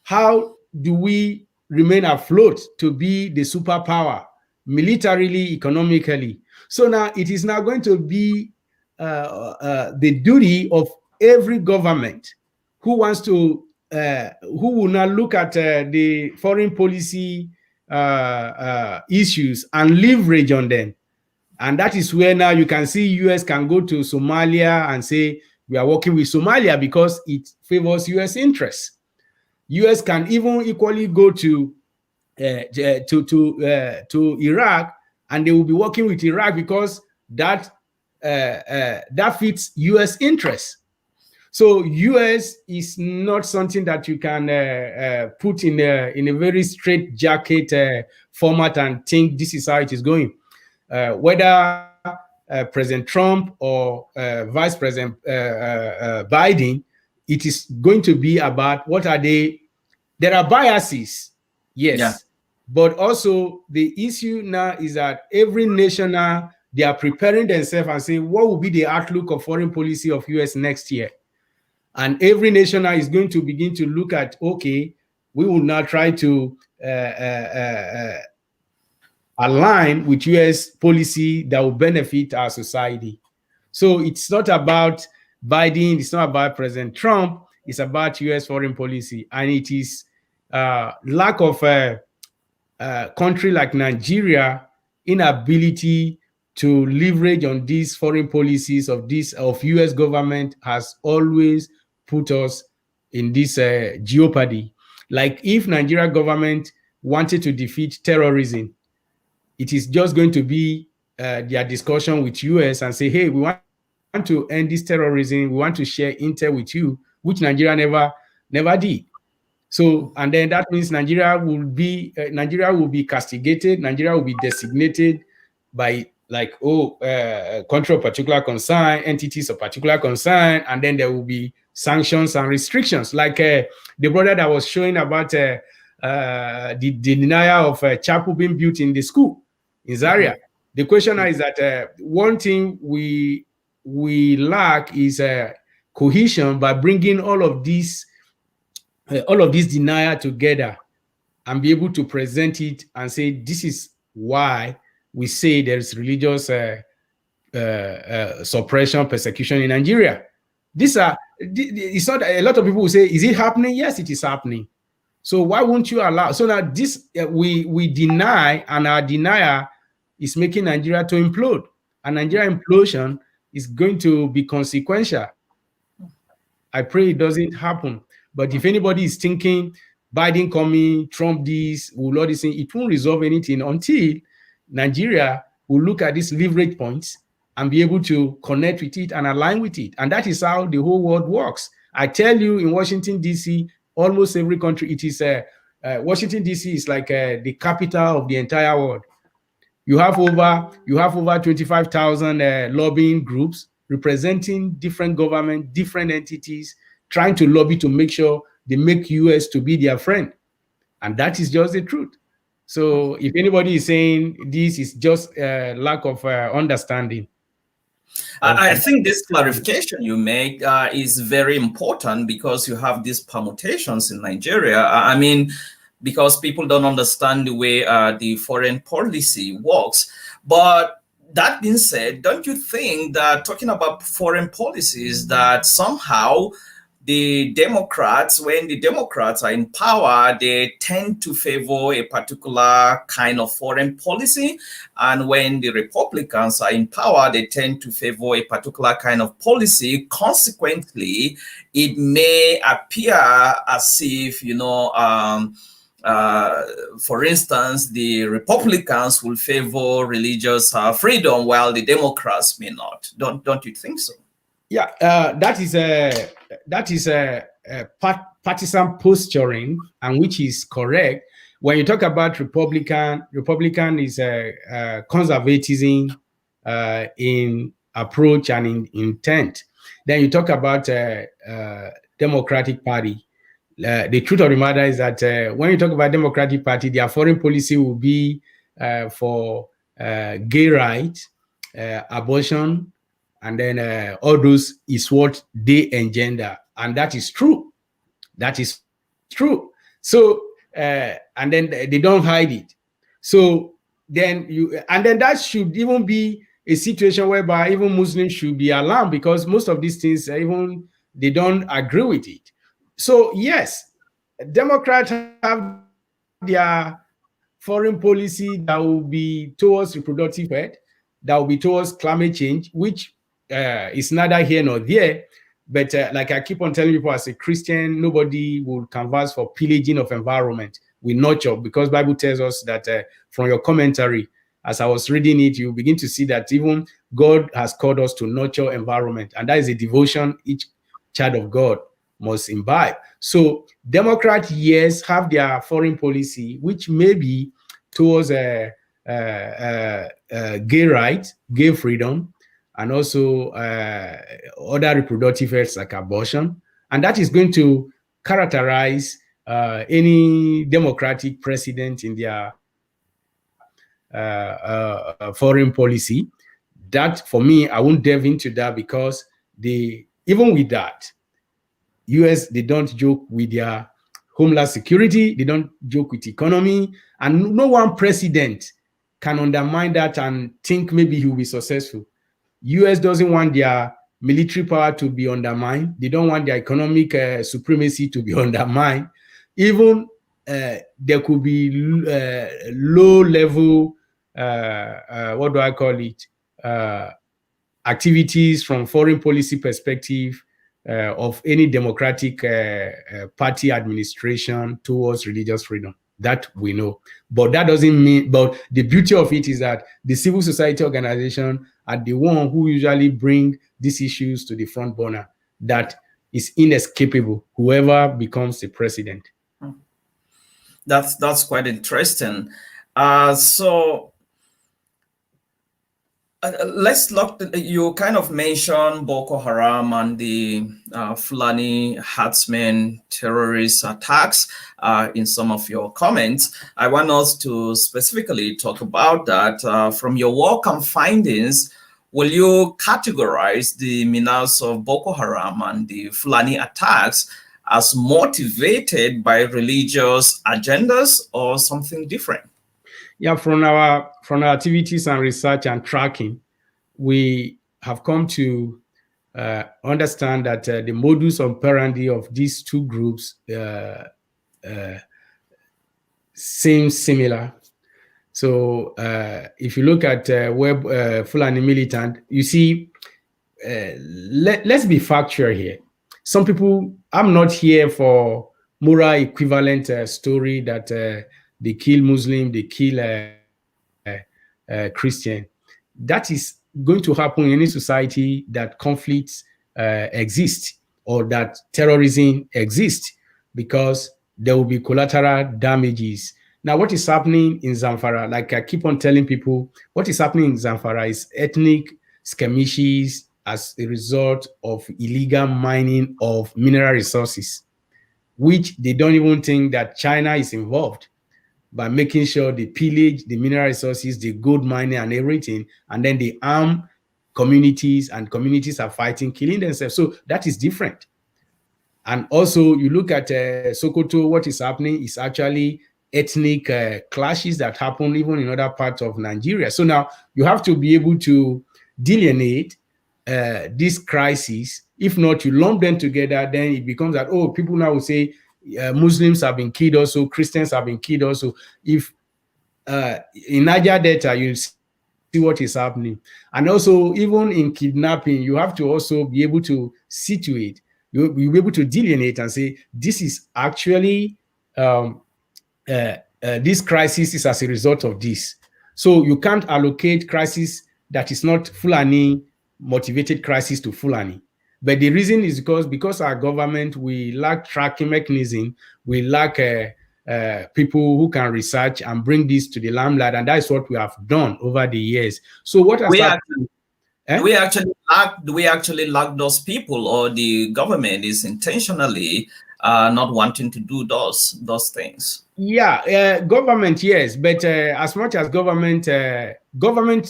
How do we remain afloat to be the superpower militarily, economically. So now it is now going to be the duty of every government who wants to, who will now look at the foreign policy issues and leverage on them. And that is where now you can see US can go to Somalia and say, we are working with Somalia because it favors US interests. US can even equally go to Iraq, and they will be working with Iraq because that fits US interests. So US is not something that you can put in a very straitjacket format and think this is how it is going. Whether President Trump or Vice President Biden, it is going to be about what are they. There are biases, yes, yeah. But also the issue now is that every nation now, they are preparing themselves and saying, what will be the outlook of foreign policy of US next year? And every nation now is going to begin to look at, okay, we will now try to align with US policy that will benefit our society. So it's not about Biden, it's not about President Trump, it's about US foreign policy. And it is lack of a country like Nigeria inability to leverage on these foreign policies of US government has always put us in this jeopardy. Like if Nigeria government wanted to defeat terrorism, it is just going to be their discussion with US and say, hey, we want to end this terrorism, we want to share intel with you, which Nigeria never did. So, and then that means Nigeria will be castigated, Nigeria will be designated by like, country of particular concern, entities of particular concern, and then there will be sanctions and restrictions. Like the brother that was showing about the denial of a chapel being built in the school in Zaria. Mm-hmm. The question is that one thing we lack is cohesion by bringing all of this denial together and be able to present it and say, this is why we say there's religious suppression, persecution in Nigeria. It's not, a lot of people will say, is it happening? Yes, it is happening. So why won't you allow? So now this, we deny, and our denial is making Nigeria to implode. And Nigeria implosion is going to be consequential. I pray it doesn't happen. But if anybody is thinking Biden coming, Trump this, will all this thing, it won't resolve anything until Nigeria will look at these leverage points and be able to connect with it and align with it. And that is how the whole world works. I tell you, in Washington, D.C., almost every country, it is Washington, D.C. is like the capital of the entire world. You have over 25,000 lobbying groups representing different government, different entities, trying to lobby to make sure they make US to be their friend. And that is just the truth. So if anybody is saying this is just lack of understanding. I think this clarification you make is very important because you have these permutations in Nigeria. I mean, because people don't understand the way the foreign policy works. But that being said, don't you think that talking about foreign policies, that somehow the Democrats, when the Democrats are in power, they tend to favor a particular kind of foreign policy. And when the Republicans are in power, they tend to favor a particular kind of policy. Consequently, it may appear as if, for instance, the Republicans will favor religious freedom while the Democrats may not. Don't you think so? Yeah, that is a partisan posturing, and which is correct. When you talk about Republican is conservatism in approach and in intent. Then you talk about Democratic Party. The truth of the matter is that when you talk about Democratic Party, their foreign policy will be for gay rights, abortion, and then all those is what they engender. And that is true. That is true. So, and then they don't hide it. So then that should even be a situation whereby even Muslims should be alarmed, because most of these things, even they don't agree with it. So yes, Democrats have their foreign policy that will be towards reproductive health, that will be towards climate change, which is neither here nor there. But like I keep on telling people, as a Christian, nobody will canvass for pillaging of environment. We nurture, because Bible tells us that from your commentary, as I was reading it, you begin to see that even God has called us to nurture environment, and that is a devotion each child of God must imbibe. So Democrats, yes, have their foreign policy, which may be towards gay rights, gay freedom, and also other reproductive rights like abortion. And that is going to characterize any democratic president in their foreign policy. That, for me, I won't delve into that, because even with that, US, they don't joke with their homeland security, they don't joke with economy, and no one president can undermine that and think maybe he will be successful. US doesn't want their military power to be undermined. They don't want their economic supremacy to be undermined. Even there could be low level, what do I call it, activities from foreign policy perspective of any democratic party administration towards religious freedom. That we know. But that doesn't mean, but the beauty of it is that the civil society organization are the one who usually bring these issues to the front burner. That is inescapable, whoever becomes the president. That's quite interesting. Let's look. You kind of mentioned Boko Haram and the Fulani herdsmen terrorist attacks in some of your comments. I want us to specifically talk about that. From your work and findings, will you categorize the menace of Boko Haram and the Fulani attacks as motivated by religious agendas or something different? Yeah, from our activities and research and tracking, we have come to understand that the modus operandi of these two groups seems similar. So if you look at Fulani militant, you see, let's be factual here. Some people, I'm not here for moral equivalent story that they kill Muslim, they kill Christian. That is going to happen in any society that conflicts exist or that terrorism exists, because there will be collateral damages. Now, what is happening in Zamfara, like I keep on telling people, what is happening in Zamfara is ethnic skirmishes as a result of illegal mining of mineral resources, which they don't even think that China is involved, by making sure they pillage the mineral resources, the gold mining and everything, and then they arm communities, and communities are fighting, killing themselves. So that is different. And also, you look at Sokoto, what is happening is actually ethnic clashes that happen even in other parts of Nigeria. So now you have to be able to delineate this crisis. If not, you lump them together, then it becomes that, oh, people now will say Muslims have been killed also, Christians have been killed also. If in Niger Delta, you see what is happening. And also, even in kidnapping, you have to also be able to situate, you'll be able to delineate and say, this is actually, this crisis is as a result of this. So you can't allocate crisis that is not Fulani motivated crisis to Fulani. But the reason is because our government, we lack tracking mechanism, we lack people who can research and bring this to the limelight, and that is what we have done over the years. So what has happened? Do we actually lack those people, or the government is intentionally not wanting to do those things? Yeah, government, yes, but as much as government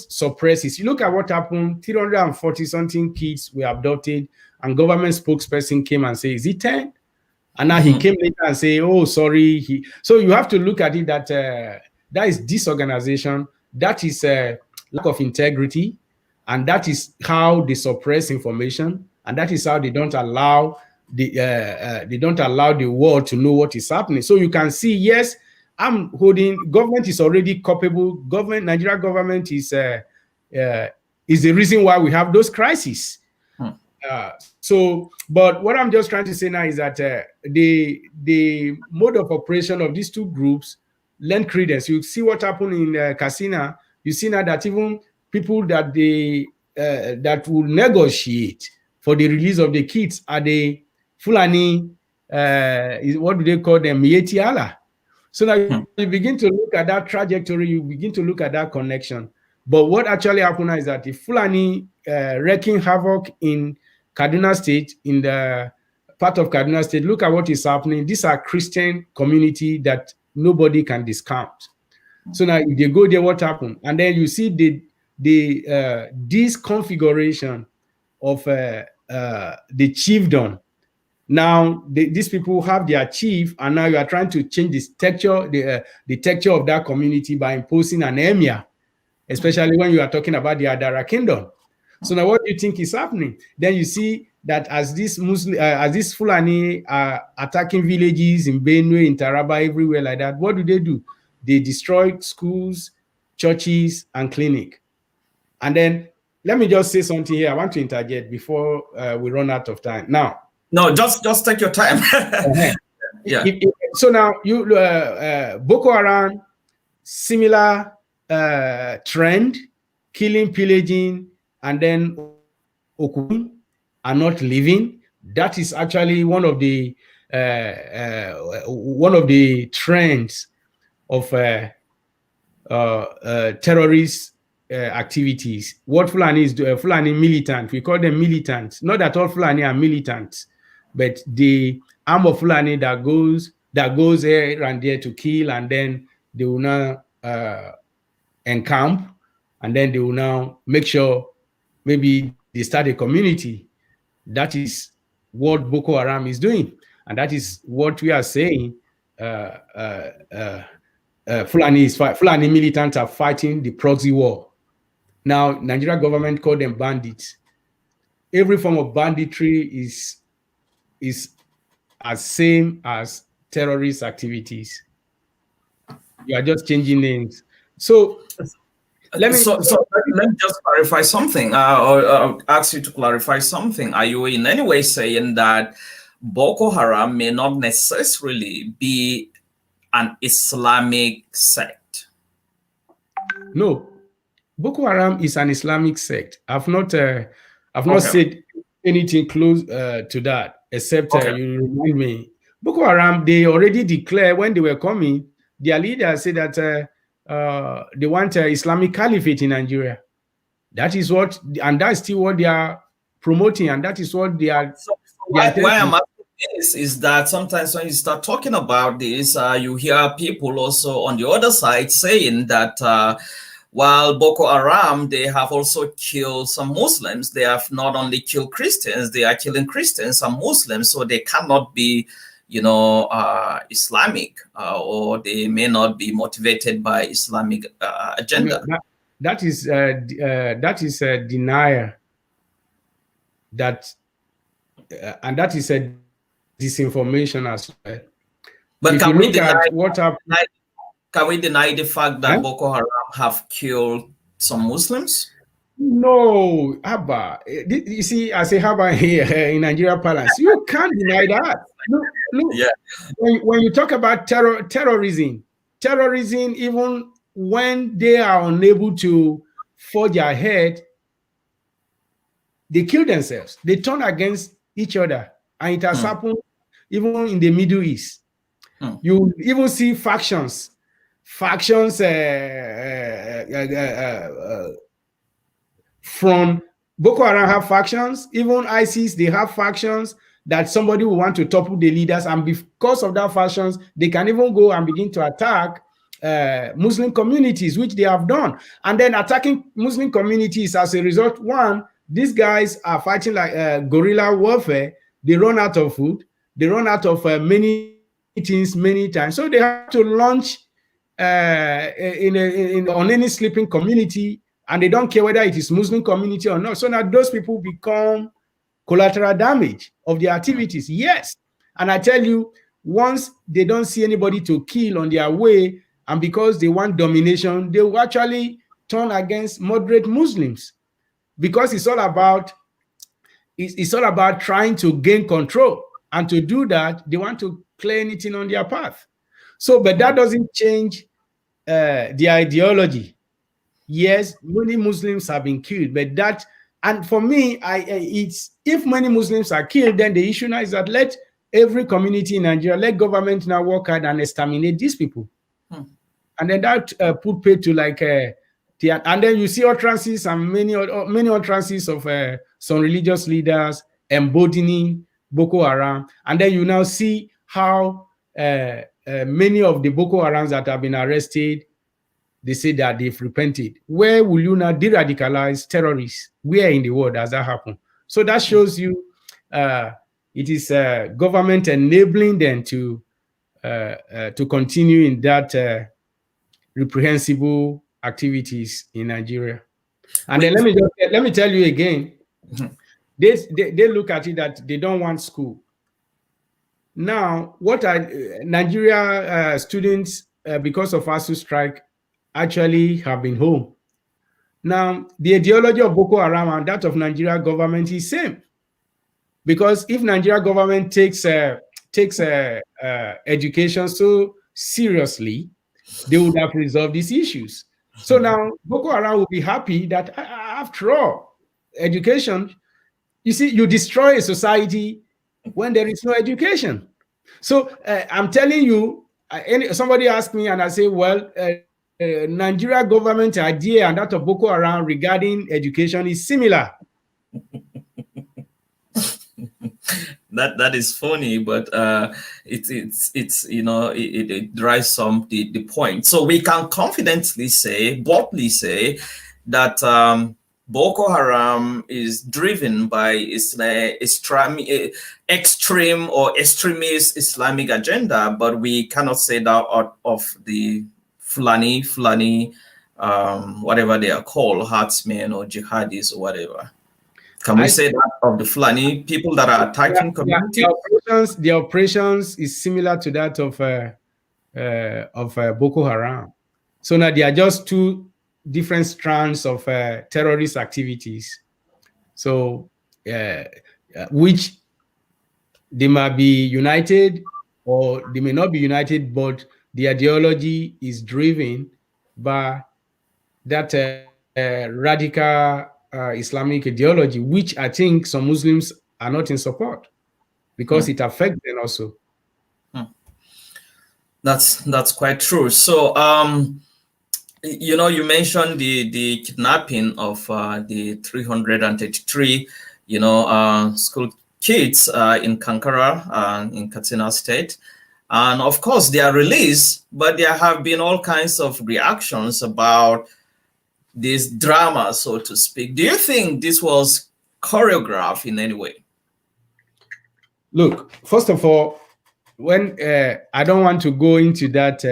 suppresses, you look at what happened. 340 something kids were abducted, and government spokesperson came and said, "Is it 10?" And now he came later and say, "Oh, sorry." So you have to look at it that that is disorganization That is a lack of integrity, and that is how they suppress information, and that is how they don't allow the world to know what is happening. So you can see, yes, government is already culpable. Nigeria government is the reason why we have those crises. But what I'm just trying to say now is that the mode of operation of these two groups lend credence. You see what happened in Katsina. You see now that even people that that will negotiate for the release of the kids are the Fulani. What do they call them? Militia. So now you begin to look at that trajectory. You begin to look at that connection. But what actually happened is that the Fulani wreaking havoc in Kaduna State, in the part of Kaduna State, look at what is happening. These are Christian community that nobody can discount. So now if they go there, what happened? And then you see the disconfiguration of the chiefdom. Now these people have their chief, and now you are trying to change the texture of that community by imposing an emir, especially when you are talking about the Adara kingdom. So now what do you think is happening? Then you see that as these Fulani are attacking villages in Benue, in Taraba, everywhere like that, what do? They destroy schools, churches, and clinic. And then let me just say something here. I want to interject before we run out of time. Now, no, just take your time. Yeah. So now you Boko Haram, similar trend, killing, pillaging, and then Okun are not living. That is actually one of the trends of terrorist activities. What Fulani is doing, Fulani militant, we call them militants. Not that all Fulani are militants, but the arm of Fulani that goes here and there to kill, and then they will now encamp, and then they will now make sure maybe they start a community. That is what Boko Haram is doing, and that is what we are saying. Fulani militants are fighting the proxy war. Now, Nigeria government call them bandits. Every form of banditry is as same as terrorist activities. You are just changing names. So let me just clarify something, or ask you to clarify something. Are you in any way saying that Boko Haram may not necessarily be an Islamic sect? No, Boko Haram is an Islamic sect. I've not said anything close to that, except you remind me. Boko Haram, they already declared when they were coming, their leader said that they want Islamic Caliphate in Nigeria. That is what, and that's still what they are promoting, and that is what they are. So why I'm asking this is that sometimes when you start talking about this, you hear people also on the other side saying that while Boko Haram, they have also killed some Muslims. They have not only killed Christians, they are killing Christians and Muslims, so they cannot be, Islamic, or they may not be motivated by Islamic agenda. That is a denial. And that is a disinformation as well. But if can we deny the fact that Boko Haram have killed some Muslims? No, Abba. You see, I say Abba here in Nigeria Palace. You can't deny that. Look. Yeah. When you talk about terrorism, even when they are unable to forge ahead, they kill themselves. They turn against each other, and it has happened even in the Middle East. You even see factions from Boko Haram have factions. Even ISIS, they have factions that somebody will want to topple the leaders, and because of that factions, they can even go and begin to attack Muslim communities, which they have done, and then attacking Muslim communities as a result. One, these guys are fighting like guerrilla warfare. They run out of food. They run out of many things many times. So they have to launch on any sleeping community, and they don't care whether it is Muslim community or not. So now those people become collateral damage of their activities. Yes. And I tell you, once they don't see anybody to kill on their way, and because they want domination, they will actually turn against moderate Muslims, because it's all about trying to gain control. And to do that, they want to clear anything on their path. So, but that doesn't change the ideology. Yes, many Muslims have been killed, but that, and for me, it's, if many Muslims are killed, then the issue now is that let every community in Nigeria, let government now work hard and exterminate these people. And then that put pay to like and then you see utterances and many utterances of some religious leaders embodying Boko Haram, and then you now see how many of the Boko Harams that have been arrested, they say that they've repented. Where will you now de-radicalize terrorists? Where in the world does that happen? So that shows you it is government enabling them to continue in that reprehensible activities in Nigeria. And then let me tell you again, they look at it that they don't want school. Now, what Nigeria students, because of ASU strike, actually have been home. Now, the ideology of Boko Haram and that of Nigeria government is same. Because if Nigeria government takes education so seriously, they would have resolved these issues. So now Boko Haram will be happy that after all, education, you see, you destroy a society when there is no education. So I'm telling you, somebody asked me and I say, well, Nigeria government idea and that of Boko Haram regarding education is similar. That is funny, but it's you know, it drives the point. So we can confidently say, boldly say, that Boko Haram is driven by extreme or extremist Islamic agenda, but we cannot say that out of the Fulani, whatever they are called, herdsmen or jihadis or whatever. Can we say that of the Fulani people that are attacking communities? The operations is similar to that of Boko Haram. So now they are just two different strands of terrorist activities. So which they might be united or they may not be united, but the ideology is driven by that radical Islamic ideology, which I think some Muslims are not in support because it affects them also. That's quite true. So you know, you mentioned the kidnapping of the 333 school kids in Kankara in Katsina State, and of course they are released, but there have been all kinds of reactions about this drama, so to speak. Do you think this was choreographed in any way? Look, first of all, when I don't want to go into that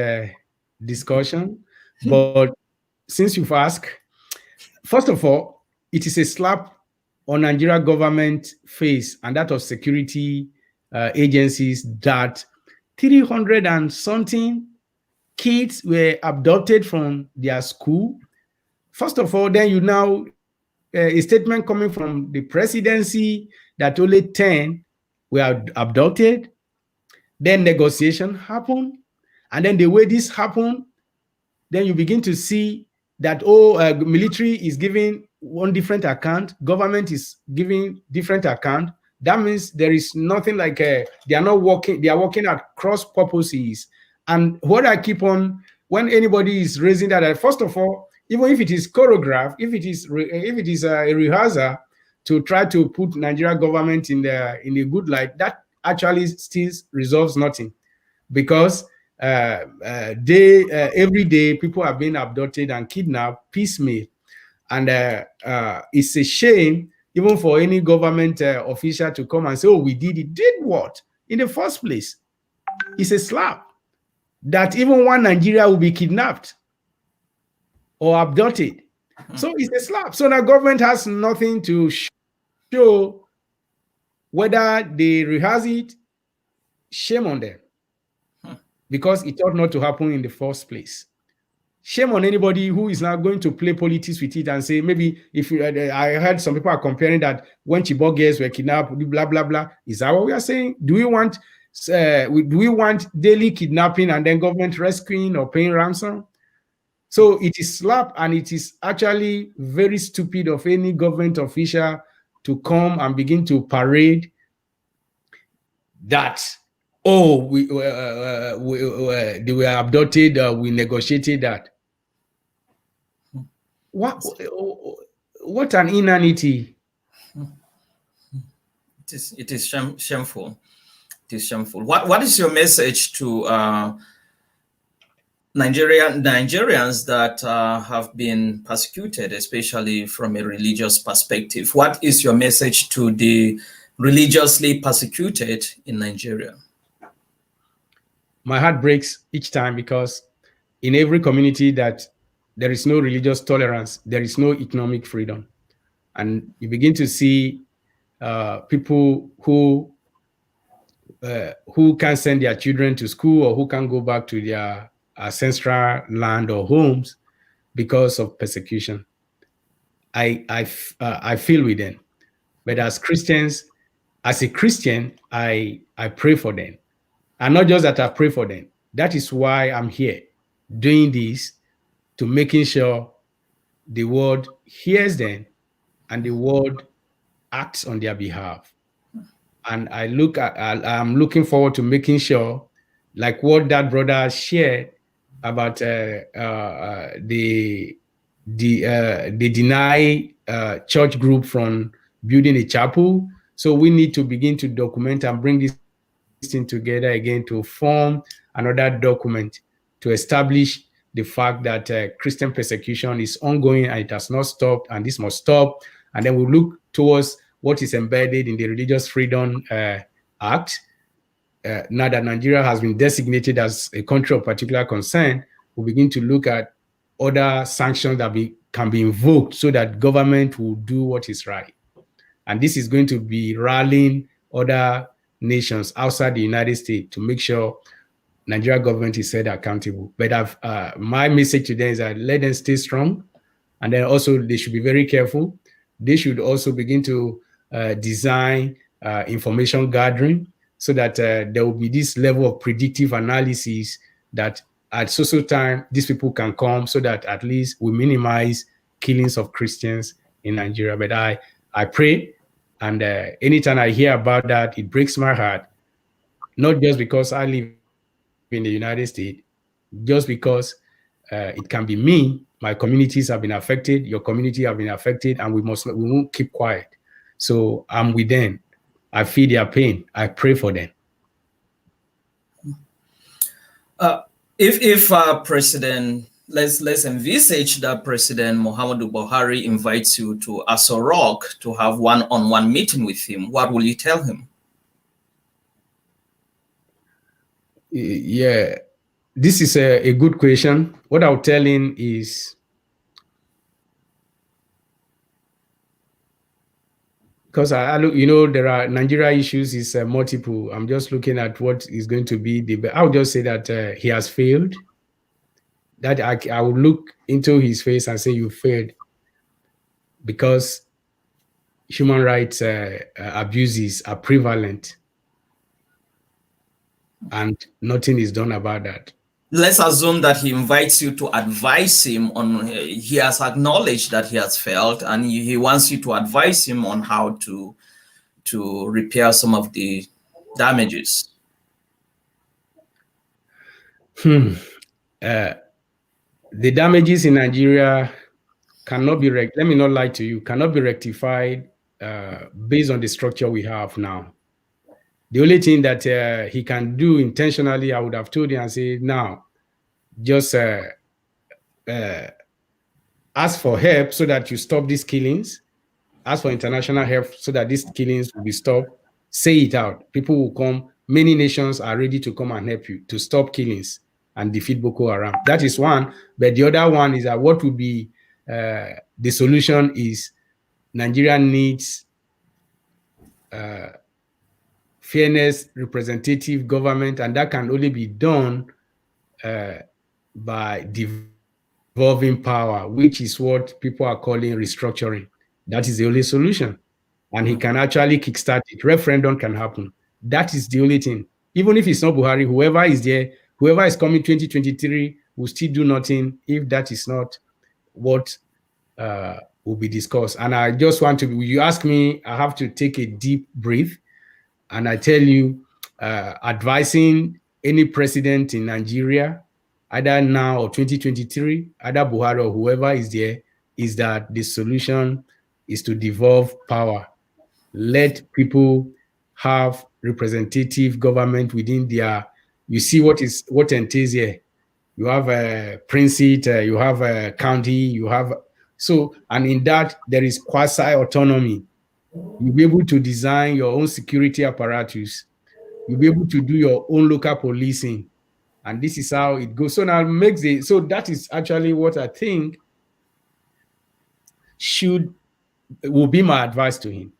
discussion, but since you've asked, first of all, it is a slap on Nigeria government face and that of security agencies that 300 and something kids were abducted from their school. First of all, then you now a statement coming from the presidency that only 10 were abducted. Then negotiation happened, and then the way this happened, then you begin to see that military is giving one different account, government is giving different account. That means there is nothing like they are not working. They are working at cross purposes. And what I keep on, when anybody is raising that, first of all, even if it is choreographed, if it is a rehearsal to try to put Nigeria government in a good light, that actually still resolves nothing, because every day people are being abducted and kidnapped piecemeal, and it's a shame even for any government official to come and say, "Oh, we did it." Did what in the first place? It's a slap. that even one Nigeria will be kidnapped or abducted. So it's a slap. So the government has nothing to show whether they rehearse it. Shame on them, because it ought not to happen in the first place. Shame on anybody who is now going to play politics with it and say, maybe if I heard some people are comparing that when Chibok girls were kidnapped, blah blah blah. Is that what we are saying? Do we want daily kidnapping and then government rescuing or paying ransom? So it is slap, and it is actually very stupid of any government official to come and begin to parade that, oh, they were abducted, we negotiated that. What an inanity. It is shameful. It is shameful. What is your message to Nigerians that have been persecuted, especially from a religious perspective? What is your message to the religiously persecuted in Nigeria? My heart breaks each time, because in every community that there is no religious tolerance, there is no economic freedom. And you begin to see people who can't send their children to school, or who can't go back to their ancestral land or homes because of persecution. I feel with them. But as Christians, as a Christian, I pray for them. And not just that I pray for them. That is why I'm here doing this, to making sure the world hears them and the world acts on their behalf. And I'm looking forward to making sure, like what that brother shared about the deny church group from building a chapel. So we need to begin to document and bring this thing together again to form another document to establish the fact that Christian persecution is ongoing and it has not stopped, and this must stop. And then we look towards what is embedded in the Religious Freedom Act. Now that Nigeria has been designated as a country of particular concern, we begin to look at other sanctions that can be invoked so that government will do what is right. And this is going to be rallying other nations outside the United States to make sure Nigeria government is held accountable. But my message to them is that let them stay strong, and then also they should be very careful. They should also begin to design information gathering, so that there will be this level of predictive analysis that at so time these people can come, so that at least we minimize killings of Christians in Nigeria. But I pray, and anytime I hear about that, it breaks my heart, not just because I live in the United States, just because it can be me. My communities have been affected, your community have been affected, and we won't keep quiet. So I'm with them. I feel their pain. I pray for them. If President, let's envisage that President Muhammadu Buhari invites you to Aso Rock to have one-on-one meeting with him, what will you tell him? Yeah, this is a good question. What I'll tell him is, because I look, there are Nigeria issues is multiple. I'm just looking at what is going to be I'll just say that he has failed. That I will look into his face and say, you failed, because human rights abuses are prevalent, and nothing is done about that. Let's assume that he invites you to advise him on, he has acknowledged that he has failed, and he wants you to advise him on how to repair some of the damages. The damages in Nigeria cannot be, let me not lie to you, cannot be rectified based on the structure we have now. The only thing that he can do intentionally, I would have told him and say, now, just ask for help so that you stop these killings. Ask for international help so that these killings will be stopped. Say it out. People will come. Many nations are ready to come and help you to stop killings. and defeat Boko Haram. That is one. But the other one is that what would be the solution is Nigeria needs fairness, representative government, and that can only be done by devolving power, which is what people are calling restructuring. That is the only solution. And he can actually kickstart it. Referendum can happen. That is the only thing. Even if it's not Buhari, whoever is there, whoever is coming 2023 will still do nothing if that is not what will be discussed. And I just want to, you ask me, I have to take a deep breath. And I tell you, advising any president in Nigeria, either now or 2023, either Buhari or whoever is there, is that the solution is to devolve power. Let people have representative government within their, you see what entails here. You have a prince-it, you have a county, you have, so, and in that there is quasi-autonomy. You'll be able to design your own security apparatus. You'll be able to do your own local policing. And this is how it goes. So now so that is actually what I think will be my advice to him.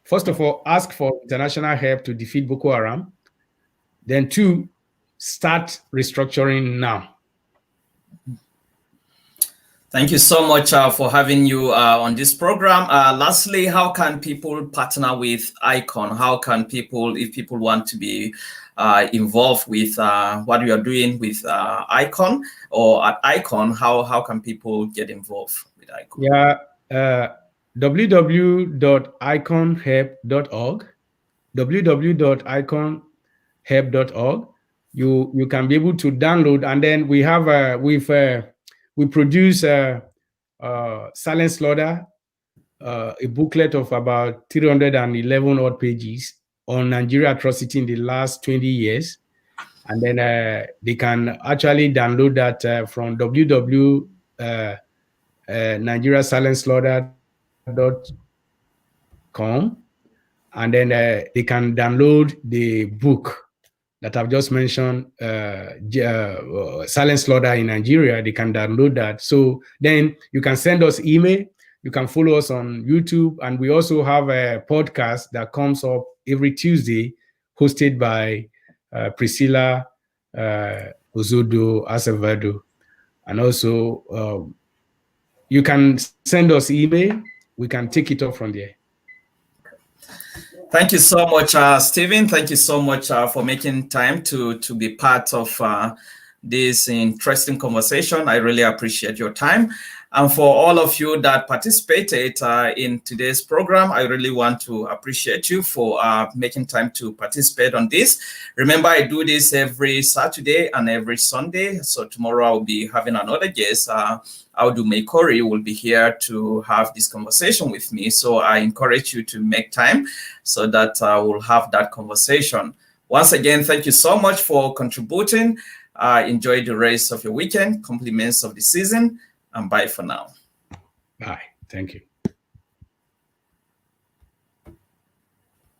First of all, ask for international help to defeat Boko Haram. Then 2, start restructuring now. Thank you so much for having you on this program. Lastly, how can people partner with ICON? How can people, if people want to be involved with what you are doing with ICON or at ICON, how can people get involved with ICON? Yeah, www.iconhelp.org, www.iconhelp.org. You can be able to download, and then we have we produce Silent Slaughter, a booklet of about 311 odd pages on Nigeria atrocity in the last 20 years. And then they can actually download that from www.nigeriasilenslaughter.com. And then they can download the book that I've just mentioned, Silent Slaughter in Nigeria. They can download that. So then you can send us email. You can follow us on YouTube. And we also have a podcast that comes up every Tuesday, hosted by Priscilla Ozodo Acevedo. And also, you can send us email. We can take it up from there. Thank you so much, Stephen. Thank you so much for making time to be part of this interesting conversation. I really appreciate your time. And for all of you that participated in today's program, I really want to appreciate you for making time to participate on this. Remember, I do this every Saturday and every Sunday. So tomorrow I'll be having another guest. Audu Meikori will be here to have this conversation with me. So I encourage you to make time so that we'll have that conversation. Once again, thank you so much for contributing. Enjoy the rest of your weekend, compliments of the season, and bye for now. Bye. Thank you.